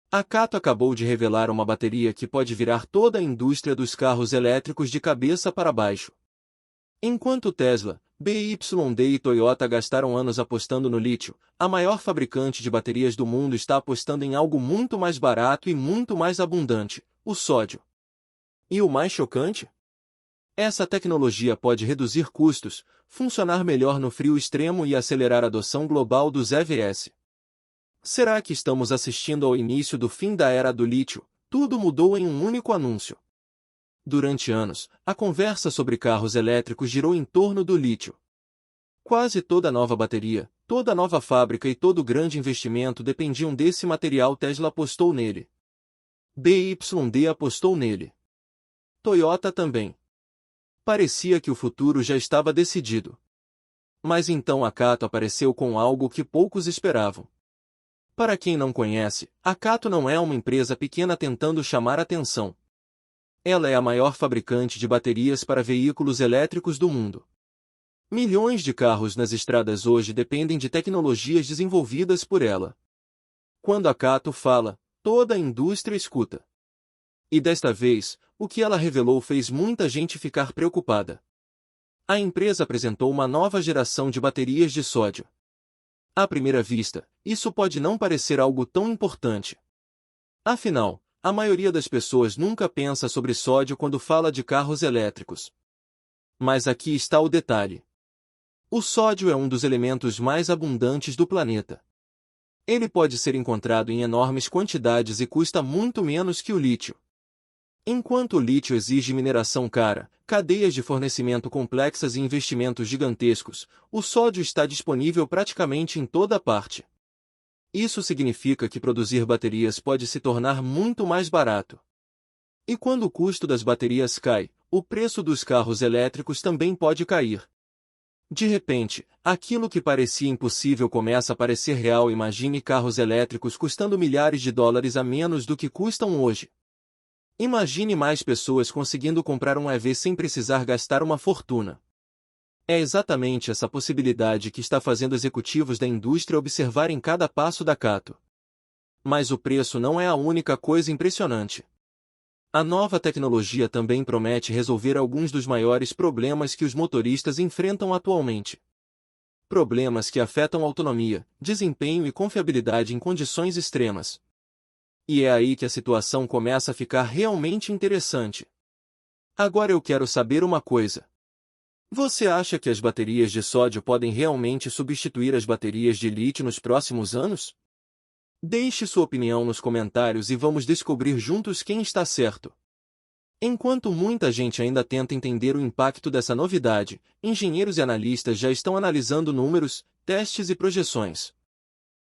A Kato acabou de revelar uma bateria que pode virar toda a indústria dos carros elétricos de cabeça para baixo. Enquanto Tesla, BYD e Toyota gastaram anos apostando no lítio, a maior fabricante de baterias do mundo está apostando em algo muito mais barato e muito mais abundante, o sódio. E o mais chocante? Essa tecnologia pode reduzir custos, funcionar melhor no frio extremo e acelerar a adoção global dos EVs. Será que estamos assistindo ao início do fim da era do lítio? Tudo mudou em um único anúncio. Durante anos, a conversa sobre carros elétricos girou em torno do lítio. Quase toda nova bateria, toda nova fábrica e todo grande investimento dependiam desse material. Tesla apostou nele. BYD apostou nele. Toyota também. Parecia que o futuro já estava decidido. Mas então a Kato apareceu com algo que poucos esperavam. Para quem não conhece, a Kato não é uma empresa pequena tentando chamar atenção. Ela é a maior fabricante de baterias para veículos elétricos do mundo. Milhões de carros nas estradas hoje dependem de tecnologias desenvolvidas por ela. Quando a Kato fala, toda a indústria escuta. E desta vez, o que ela revelou fez muita gente ficar preocupada. A empresa apresentou uma nova geração de baterias de sódio. À primeira vista, isso pode não parecer algo tão importante. Afinal, a maioria das pessoas nunca pensa sobre sódio quando fala de carros elétricos. Mas aqui está o detalhe. O sódio é um dos elementos mais abundantes do planeta. Ele pode ser encontrado em enormes quantidades e custa muito menos que o lítio. Enquanto o lítio exige mineração cara, cadeias de fornecimento complexas e investimentos gigantescos, o sódio está disponível praticamente em toda parte. Isso significa que produzir baterias pode se tornar muito mais barato. E quando o custo das baterias cai, o preço dos carros elétricos também pode cair. De repente, aquilo que parecia impossível começa a parecer real. Imagine carros elétricos custando milhares de dólares a menos do que custam hoje. Imagine mais pessoas conseguindo comprar um EV sem precisar gastar uma fortuna. É exatamente essa possibilidade que está fazendo executivos da indústria observarem cada passo da Kato. Mas o preço não é a única coisa impressionante. A nova tecnologia também promete resolver alguns dos maiores problemas que os motoristas enfrentam atualmente. Problemas que afetam autonomia, desempenho e confiabilidade em condições extremas. E é aí que a situação começa a ficar realmente interessante. Agora eu quero saber uma coisa. Você acha que as baterias de sódio podem realmente substituir as baterias de lítio nos próximos anos? Deixe sua opinião nos comentários e vamos descobrir juntos quem está certo. Enquanto muita gente ainda tenta entender o impacto dessa novidade, engenheiros e analistas já estão analisando números, testes e projeções.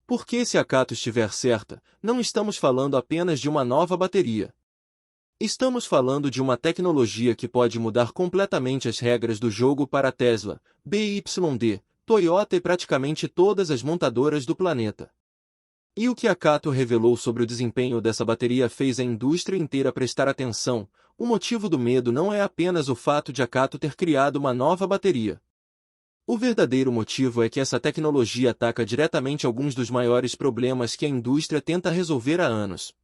Porque se a Kato estiver certa, não estamos falando apenas de uma nova bateria. Estamos falando de uma tecnologia que pode mudar completamente as regras do jogo para a Tesla, BYD, Toyota e praticamente todas as montadoras do planeta. E o que a Kato revelou sobre o desempenho dessa bateria fez a indústria inteira prestar atenção. O motivo do medo não é apenas o fato de a Kato ter criado uma nova bateria. O verdadeiro motivo é que essa tecnologia ataca diretamente alguns dos maiores problemas que a indústria tenta resolver há anos.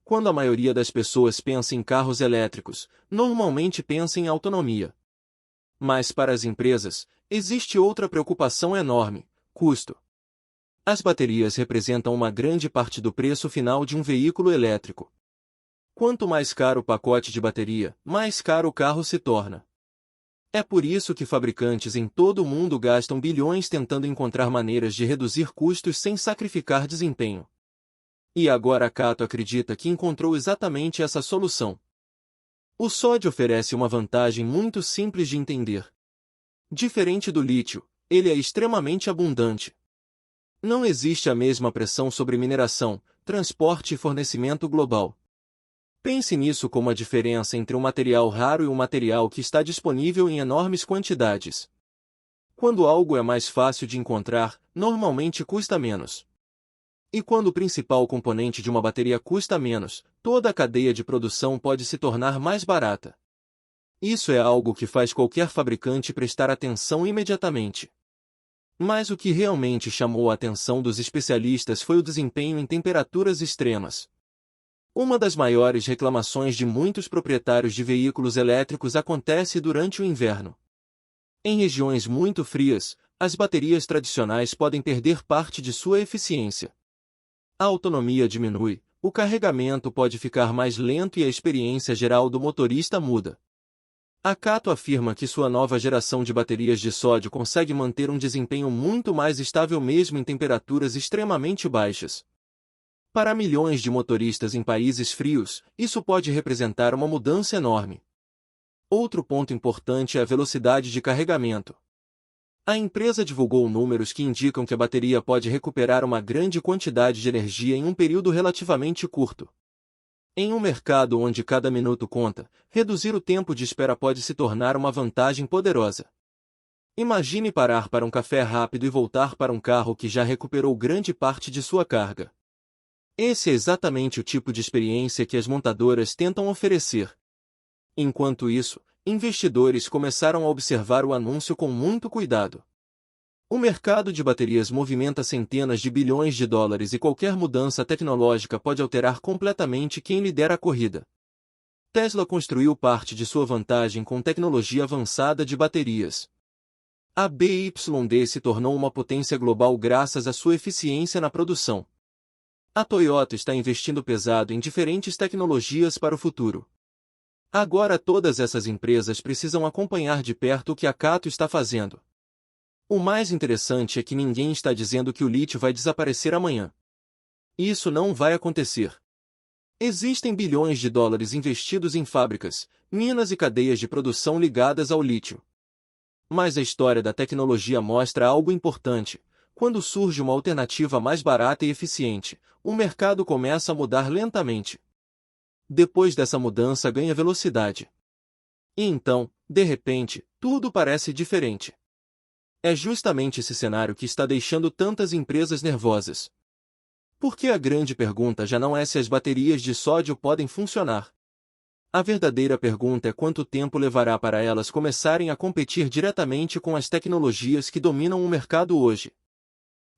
Quando a maioria das pessoas pensa em carros elétricos, normalmente pensa em autonomia. Mas para as empresas, existe outra preocupação enorme: custo. As baterias representam uma grande parte do preço final de um veículo elétrico. Quanto mais caro o pacote de bateria, mais caro o carro se torna. É por isso que fabricantes em todo o mundo gastam bilhões tentando encontrar maneiras de reduzir custos sem sacrificar desempenho. E agora a Kato acredita que encontrou exatamente essa solução. O sódio oferece uma vantagem muito simples de entender. Diferente do lítio, ele é extremamente abundante. Não existe a mesma pressão sobre mineração, transporte e fornecimento global. Pense nisso como a diferença entre um material raro e um material que está disponível em enormes quantidades. Quando algo é mais fácil de encontrar, normalmente custa menos. E quando o principal componente de uma bateria custa menos, toda a cadeia de produção pode se tornar mais barata. Isso é algo que faz qualquer fabricante prestar atenção imediatamente. Mas o que realmente chamou a atenção dos especialistas foi o desempenho em temperaturas extremas. Uma das maiores reclamações de muitos proprietários de veículos elétricos acontece durante o inverno. Em regiões muito frias, as baterias tradicionais podem perder parte de sua eficiência. A autonomia diminui, o carregamento pode ficar mais lento e a experiência geral do motorista muda. A Kato afirma que sua nova geração de baterias de sódio consegue manter um desempenho muito mais estável mesmo em temperaturas extremamente baixas. Para milhões de motoristas em países frios, isso pode representar uma mudança enorme. Outro ponto importante é a velocidade de carregamento. A empresa divulgou números que indicam que a bateria pode recuperar uma grande quantidade de energia em um período relativamente curto. Em um mercado onde cada minuto conta, reduzir o tempo de espera pode se tornar uma vantagem poderosa. Imagine parar para um café rápido e voltar para um carro que já recuperou grande parte de sua carga. Esse é exatamente o tipo de experiência que as montadoras tentam oferecer. Enquanto isso, investidores começaram a observar o anúncio com muito cuidado. O mercado de baterias movimenta centenas de bilhões de dólares e qualquer mudança tecnológica pode alterar completamente quem lidera a corrida. Tesla construiu parte de sua vantagem com tecnologia avançada de baterias. A BYD se tornou uma potência global graças à sua eficiência na produção. A Toyota está investindo pesado em diferentes tecnologias para o futuro. Agora todas essas empresas precisam acompanhar de perto o que a Kato está fazendo. O mais interessante é que ninguém está dizendo que o lítio vai desaparecer amanhã. Isso não vai acontecer. Existem bilhões de dólares investidos em fábricas, minas e cadeias de produção ligadas ao lítio. Mas a história da tecnologia mostra algo importante. Quando surge uma alternativa mais barata e eficiente, o mercado começa a mudar lentamente. Depois dessa mudança ganha velocidade. E então, de repente, tudo parece diferente. É justamente esse cenário que está deixando tantas empresas nervosas. Porque a grande pergunta já não é se as baterias de sódio podem funcionar. A verdadeira pergunta é quanto tempo levará para elas começarem a competir diretamente com as tecnologias que dominam o mercado hoje.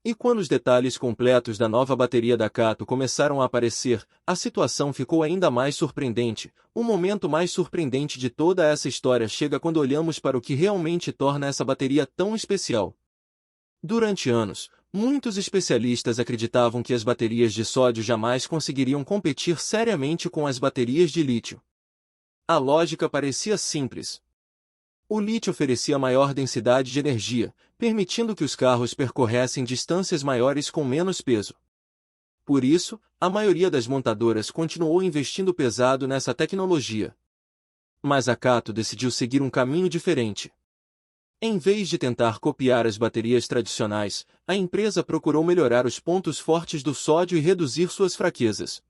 E quando os detalhes completos da nova bateria da Kato começaram a aparecer, a situação ficou ainda mais surpreendente. O momento mais surpreendente de toda essa história chega quando olhamos para o que realmente torna essa bateria tão especial. Durante anos, muitos especialistas acreditavam que as baterias de sódio jamais conseguiriam competir seriamente com as baterias de lítio. A lógica parecia simples. O lítio oferecia maior densidade de energia, permitindo que os carros percorressem distâncias maiores com menos peso. Por isso, a maioria das montadoras continuou investindo pesado nessa tecnologia. Mas a Kato decidiu seguir um caminho diferente. Em vez de tentar copiar as baterias tradicionais, a empresa procurou melhorar os pontos fortes do sódio e reduzir suas fraquezas.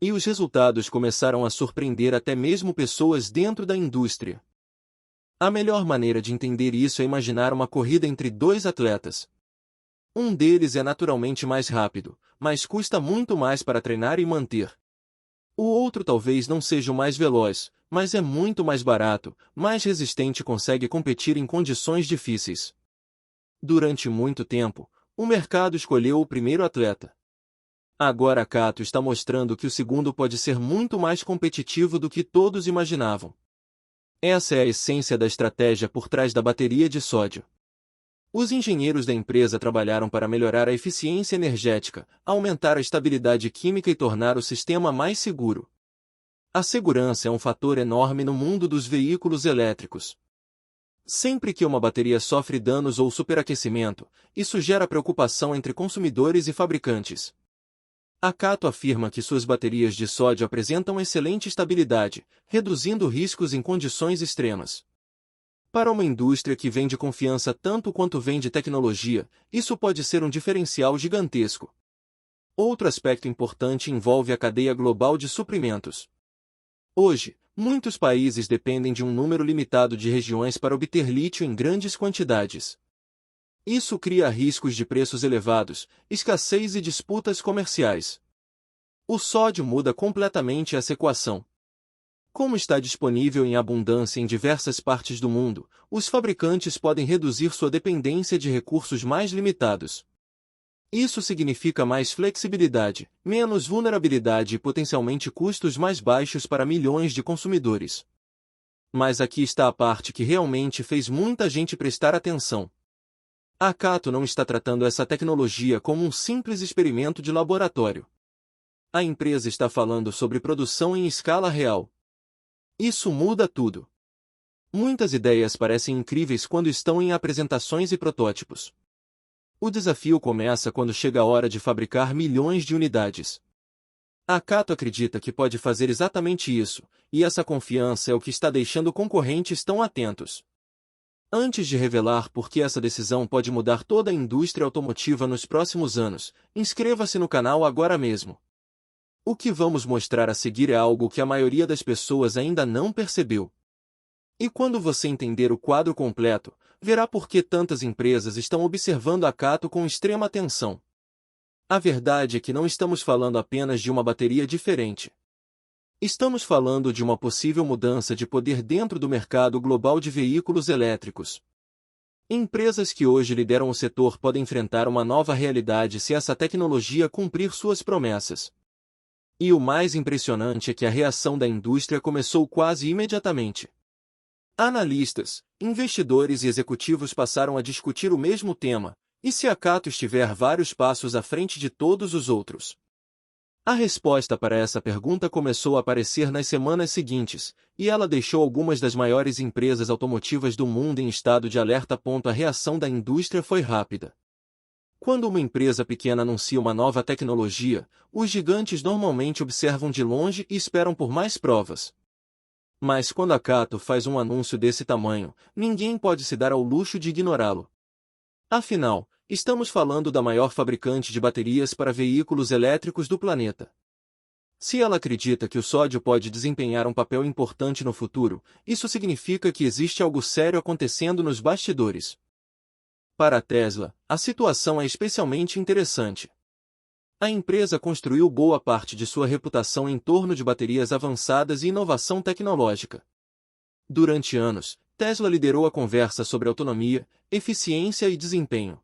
E os resultados começaram a surpreender até mesmo pessoas dentro da indústria. A melhor maneira de entender isso é imaginar uma corrida entre dois atletas. Um deles é naturalmente mais rápido, mas custa muito mais para treinar e manter. O outro talvez não seja o mais veloz, mas é muito mais barato, mais resistente e consegue competir em condições difíceis. Durante muito tempo, o mercado escolheu o primeiro atleta. Agora a Kato está mostrando que o segundo pode ser muito mais competitivo do que todos imaginavam. Essa é a essência da estratégia por trás da bateria de sódio. Os engenheiros da empresa trabalharam para melhorar a eficiência energética, aumentar a estabilidade química e tornar o sistema mais seguro. A segurança é um fator enorme no mundo dos veículos elétricos. Sempre que uma bateria sofre danos ou superaquecimento, isso gera preocupação entre consumidores e fabricantes. A Kato afirma que suas baterias de sódio apresentam excelente estabilidade, reduzindo riscos em condições extremas. Para uma indústria que vende confiança tanto quanto vende tecnologia, isso pode ser um diferencial gigantesco. Outro aspecto importante envolve a cadeia global de suprimentos. Hoje, muitos países dependem de um número limitado de regiões para obter lítio em grandes quantidades. Isso cria riscos de preços elevados, escassez e disputas comerciais. O sódio muda completamente essa equação. Como está disponível em abundância em diversas partes do mundo, os fabricantes podem reduzir sua dependência de recursos mais limitados. Isso significa mais flexibilidade, menos vulnerabilidade e potencialmente custos mais baixos para milhões de consumidores. Mas aqui está a parte que realmente fez muita gente prestar atenção. A Cato não está tratando essa tecnologia como um simples experimento de laboratório. A empresa está falando sobre produção em escala real. Isso muda tudo. Muitas ideias parecem incríveis quando estão em apresentações e protótipos. O desafio começa quando chega a hora de fabricar milhões de unidades. A Cato acredita que pode fazer exatamente isso, e essa confiança é o que está deixando concorrentes tão atentos. Antes de revelar por que essa decisão pode mudar toda a indústria automotiva nos próximos anos, inscreva-se no canal agora mesmo. O que vamos mostrar a seguir é algo que a maioria das pessoas ainda não percebeu. E quando você entender o quadro completo, verá por que tantas empresas estão observando a Cato com extrema atenção. A verdade é que não estamos falando apenas de uma bateria diferente. Estamos falando de uma possível mudança de poder dentro do mercado global de veículos elétricos. Empresas que hoje lideram o setor podem enfrentar uma nova realidade se essa tecnologia cumprir suas promessas. E o mais impressionante é que a reação da indústria começou quase imediatamente. Analistas, investidores e executivos passaram a discutir o mesmo tema, e se a Cato estiver vários passos à frente de todos os outros? A resposta para essa pergunta começou a aparecer nas semanas seguintes, e ela deixou algumas das maiores empresas automotivas do mundo em estado de alerta. A reação da indústria foi rápida. Quando uma empresa pequena anuncia uma nova tecnologia, os gigantes normalmente observam de longe e esperam por mais provas. Mas quando a Cato faz um anúncio desse tamanho, ninguém pode se dar ao luxo de ignorá-lo. Afinal, estamos falando da maior fabricante de baterias para veículos elétricos do planeta. Se ela acredita que o sódio pode desempenhar um papel importante no futuro, isso significa que existe algo sério acontecendo nos bastidores. Para a Tesla, a situação é especialmente interessante. A empresa construiu boa parte de sua reputação em torno de baterias avançadas e inovação tecnológica. Durante anos, Tesla liderou a conversa sobre autonomia, eficiência e desempenho.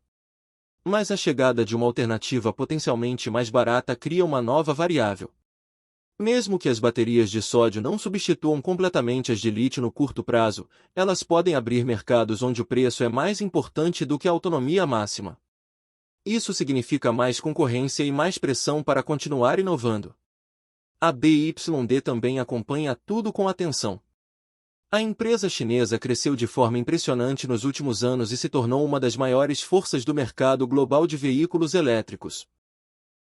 Mas a chegada de uma alternativa potencialmente mais barata cria uma nova variável. Mesmo que as baterias de sódio não substituam completamente as de lítio no curto prazo, elas podem abrir mercados onde o preço é mais importante do que a autonomia máxima. Isso significa mais concorrência e mais pressão para continuar inovando. A BYD também acompanha tudo com atenção. A empresa chinesa cresceu de forma impressionante nos últimos anos e se tornou uma das maiores forças do mercado global de veículos elétricos.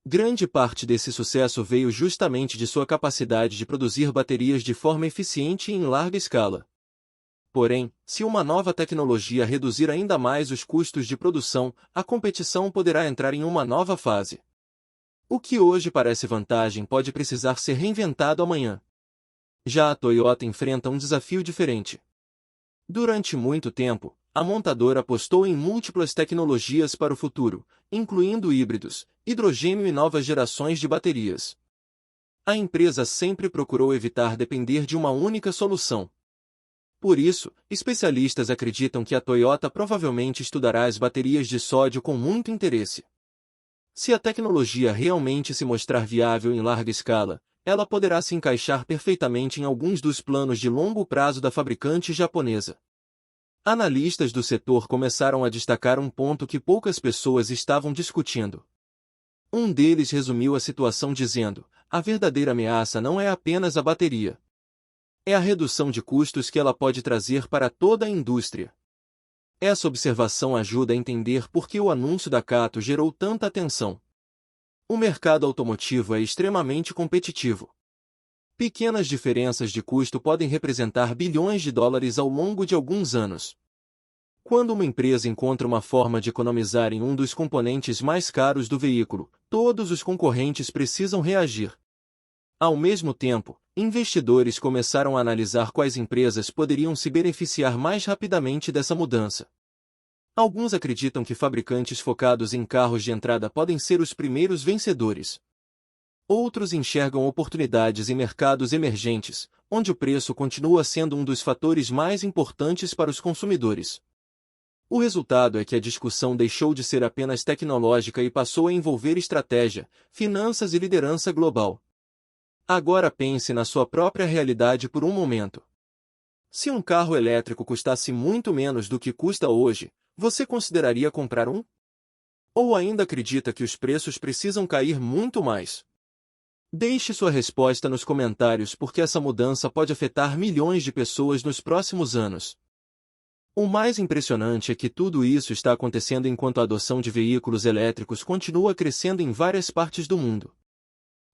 Grande parte desse sucesso veio justamente de sua capacidade de produzir baterias de forma eficiente e em larga escala. Porém, se uma nova tecnologia reduzir ainda mais os custos de produção, a competição poderá entrar em uma nova fase. O que hoje parece vantagem pode precisar ser reinventado amanhã. Já a Toyota enfrenta um desafio diferente. Durante muito tempo, a montadora apostou em múltiplas tecnologias para o futuro, incluindo híbridos, hidrogênio e novas gerações de baterias. A empresa sempre procurou evitar depender de uma única solução. Por isso, especialistas acreditam que a Toyota provavelmente estudará as baterias de sódio com muito interesse. Se a tecnologia realmente se mostrar viável em larga escala, ela poderá se encaixar perfeitamente em alguns dos planos de longo prazo da fabricante japonesa. Analistas do setor começaram a destacar um ponto que poucas pessoas estavam discutindo. Um deles resumiu a situação dizendo: a verdadeira ameaça não é apenas a bateria. É a redução de custos que ela pode trazer para toda a indústria. Essa observação ajuda a entender por que o anúncio da Cato gerou tanta atenção. O mercado automotivo é extremamente competitivo. Pequenas diferenças de custo podem representar bilhões de dólares ao longo de alguns anos. Quando uma empresa encontra uma forma de economizar em um dos componentes mais caros do veículo, todos os concorrentes precisam reagir. Ao mesmo tempo, investidores começaram a analisar quais empresas poderiam se beneficiar mais rapidamente dessa mudança. Alguns acreditam que fabricantes focados em carros de entrada podem ser os primeiros vencedores. Outros enxergam oportunidades em mercados emergentes, onde o preço continua sendo um dos fatores mais importantes para os consumidores. O resultado é que a discussão deixou de ser apenas tecnológica e passou a envolver estratégia, finanças e liderança global. Agora pense na sua própria realidade por um momento. Se um carro elétrico custasse muito menos do que custa hoje, você consideraria comprar um? Ou ainda acredita que os preços precisam cair muito mais? Deixe sua resposta nos comentários porque essa mudança pode afetar milhões de pessoas nos próximos anos. O mais impressionante é que tudo isso está acontecendo enquanto a adoção de veículos elétricos continua crescendo em várias partes do mundo.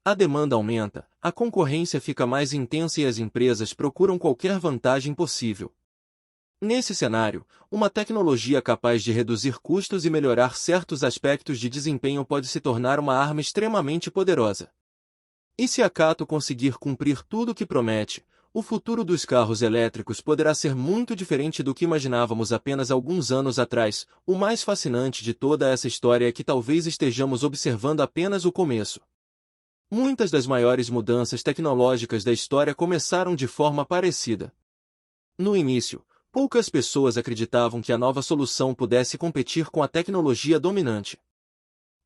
A demanda aumenta, a concorrência fica mais intensa e as empresas procuram qualquer vantagem possível. Nesse cenário, uma tecnologia capaz de reduzir custos e melhorar certos aspectos de desempenho pode se tornar uma arma extremamente poderosa. E se a Kato conseguir cumprir tudo o que promete, o futuro dos carros elétricos poderá ser muito diferente do que imaginávamos apenas alguns anos atrás. O mais fascinante de toda essa história é que talvez estejamos observando apenas o começo. Muitas das maiores mudanças tecnológicas da história começaram de forma parecida. No início, poucas pessoas acreditavam que a nova solução pudesse competir com a tecnologia dominante.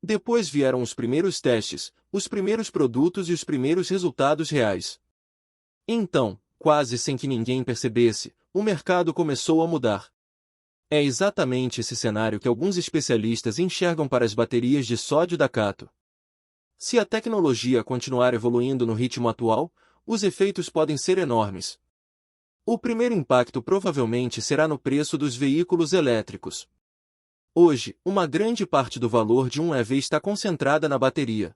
Depois vieram os primeiros testes, os primeiros produtos e os primeiros resultados reais. Então, quase sem que ninguém percebesse, o mercado começou a mudar. É exatamente esse cenário que alguns especialistas enxergam para as baterias de sódio da Kato. Se a tecnologia continuar evoluindo no ritmo atual, os efeitos podem ser enormes. O primeiro impacto provavelmente será no preço dos veículos elétricos. Hoje, uma grande parte do valor de um EV está concentrada na bateria.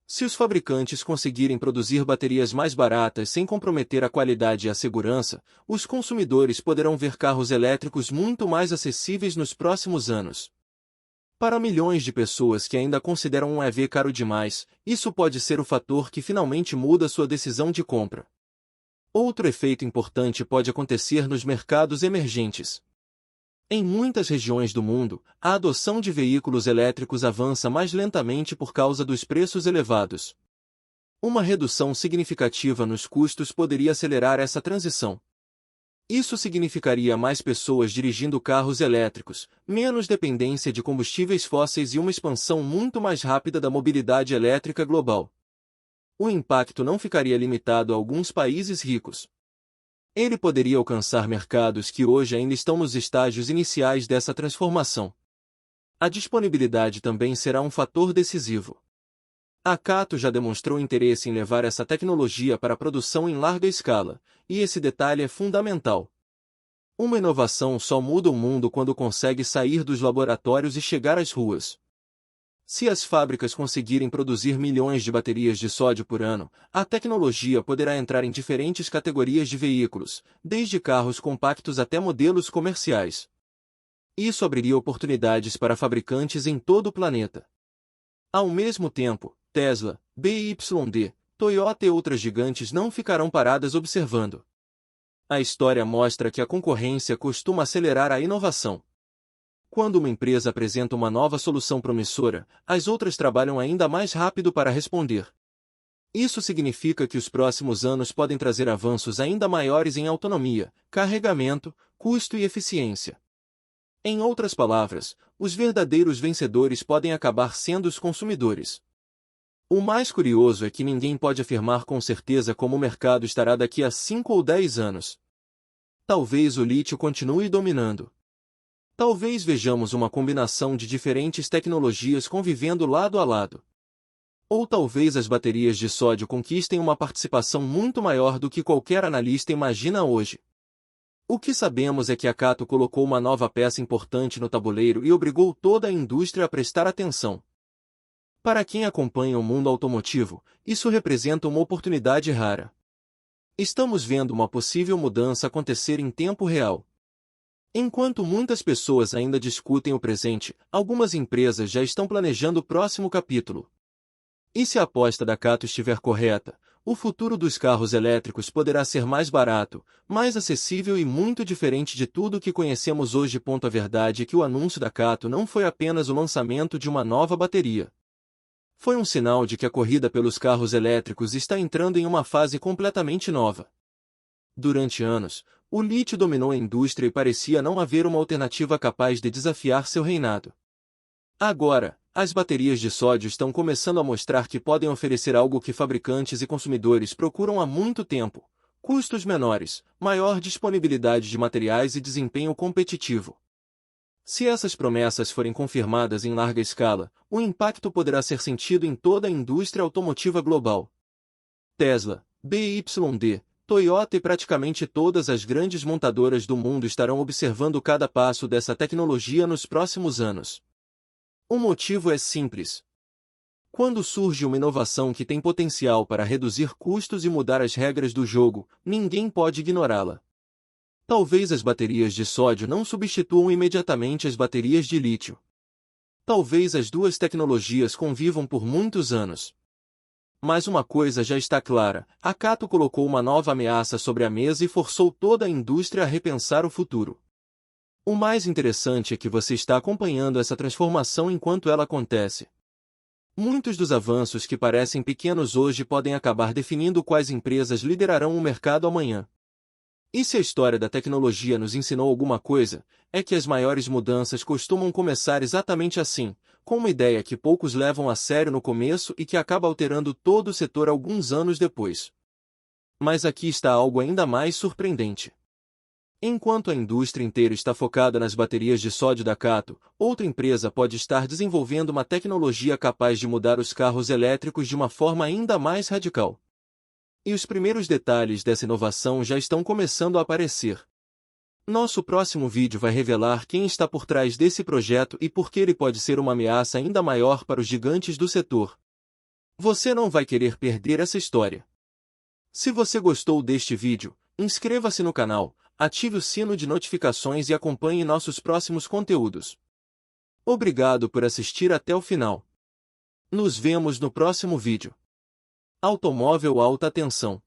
Se os fabricantes conseguirem produzir baterias mais baratas sem comprometer a qualidade e a segurança, os consumidores poderão ver carros elétricos muito mais acessíveis nos próximos anos. Para milhões de pessoas que ainda consideram um EV caro demais, isso pode ser o fator que finalmente muda sua decisão de compra. Outro efeito importante pode acontecer nos mercados emergentes. Em muitas regiões do mundo, a adoção de veículos elétricos avança mais lentamente por causa dos preços elevados. Uma redução significativa nos custos poderia acelerar essa transição. Isso significaria mais pessoas dirigindo carros elétricos, menos dependência de combustíveis fósseis e uma expansão muito mais rápida da mobilidade elétrica global. O impacto não ficaria limitado a alguns países ricos. Ele poderia alcançar mercados que hoje ainda estão nos estágios iniciais dessa transformação. A disponibilidade também será um fator decisivo. A Kato já demonstrou interesse em levar essa tecnologia para a produção em larga escala, e esse detalhe é fundamental. Uma inovação só muda o mundo quando consegue sair dos laboratórios e chegar às ruas. Se as fábricas conseguirem produzir milhões de baterias de sódio por ano, a tecnologia poderá entrar em diferentes categorias de veículos, desde carros compactos até modelos comerciais. Isso abriria oportunidades para fabricantes em todo o planeta. Ao mesmo tempo, Tesla, BYD, Toyota e outras gigantes não ficarão paradas observando. A história mostra que a concorrência costuma acelerar a inovação. Quando uma empresa apresenta uma nova solução promissora, as outras trabalham ainda mais rápido para responder. Isso significa que os próximos anos podem trazer avanços ainda maiores em autonomia, carregamento, custo e eficiência. Em outras palavras, os verdadeiros vencedores podem acabar sendo os consumidores. O mais curioso é que ninguém pode afirmar com certeza como o mercado estará daqui a 5 ou 10 anos. Talvez o lítio continue dominando. Talvez vejamos uma combinação de diferentes tecnologias convivendo lado a lado. Ou talvez as baterias de sódio conquistem uma participação muito maior do que qualquer analista imagina hoje. O que sabemos é que a Kato colocou uma nova peça importante no tabuleiro e obrigou toda a indústria a prestar atenção. Para quem acompanha o mundo automotivo, isso representa uma oportunidade rara. Estamos vendo uma possível mudança acontecer em tempo real. Enquanto muitas pessoas ainda discutem o presente, algumas empresas já estão planejando o próximo capítulo. E se a aposta da Kato estiver correta, o futuro dos carros elétricos poderá ser mais barato, mais acessível e muito diferente de tudo o que conhecemos hoje. A verdade é que o anúncio da Kato não foi apenas o lançamento de uma nova bateria. Foi um sinal de que a corrida pelos carros elétricos está entrando em uma fase completamente nova. Durante anos, o lítio dominou a indústria e parecia não haver uma alternativa capaz de desafiar seu reinado. Agora, as baterias de sódio estão começando a mostrar que podem oferecer algo que fabricantes e consumidores procuram há muito tempo: custos menores, maior disponibilidade de materiais e desempenho competitivo. Se essas promessas forem confirmadas em larga escala, o impacto poderá ser sentido em toda a indústria automotiva global. Tesla, BYD, Toyota e praticamente todas as grandes montadoras do mundo estarão observando cada passo dessa tecnologia nos próximos anos. O motivo é simples. Quando surge uma inovação que tem potencial para reduzir custos e mudar as regras do jogo, ninguém pode ignorá-la. Talvez as baterias de sódio não substituam imediatamente as baterias de lítio. Talvez as duas tecnologias convivam por muitos anos. Mas uma coisa já está clara: a Cato colocou uma nova ameaça sobre a mesa e forçou toda a indústria a repensar o futuro. O mais interessante é que você está acompanhando essa transformação enquanto ela acontece. Muitos dos avanços que parecem pequenos hoje podem acabar definindo quais empresas liderarão o mercado amanhã. E se a história da tecnologia nos ensinou alguma coisa, é que as maiores mudanças costumam começar exatamente assim, com uma ideia que poucos levam a sério no começo e que acaba alterando todo o setor alguns anos depois. Mas aqui está algo ainda mais surpreendente. Enquanto a indústria inteira está focada nas baterias de sódio da Cato, outra empresa pode estar desenvolvendo uma tecnologia capaz de mudar os carros elétricos de uma forma ainda mais radical. E os primeiros detalhes dessa inovação já estão começando a aparecer. Nosso próximo vídeo vai revelar quem está por trás desse projeto e por que ele pode ser uma ameaça ainda maior para os gigantes do setor. Você não vai querer perder essa história. Se você gostou deste vídeo, inscreva-se no canal, ative o sino de notificações e acompanhe nossos próximos conteúdos. Obrigado por assistir até o final. Nos vemos no próximo vídeo. Automóvel alta tensão.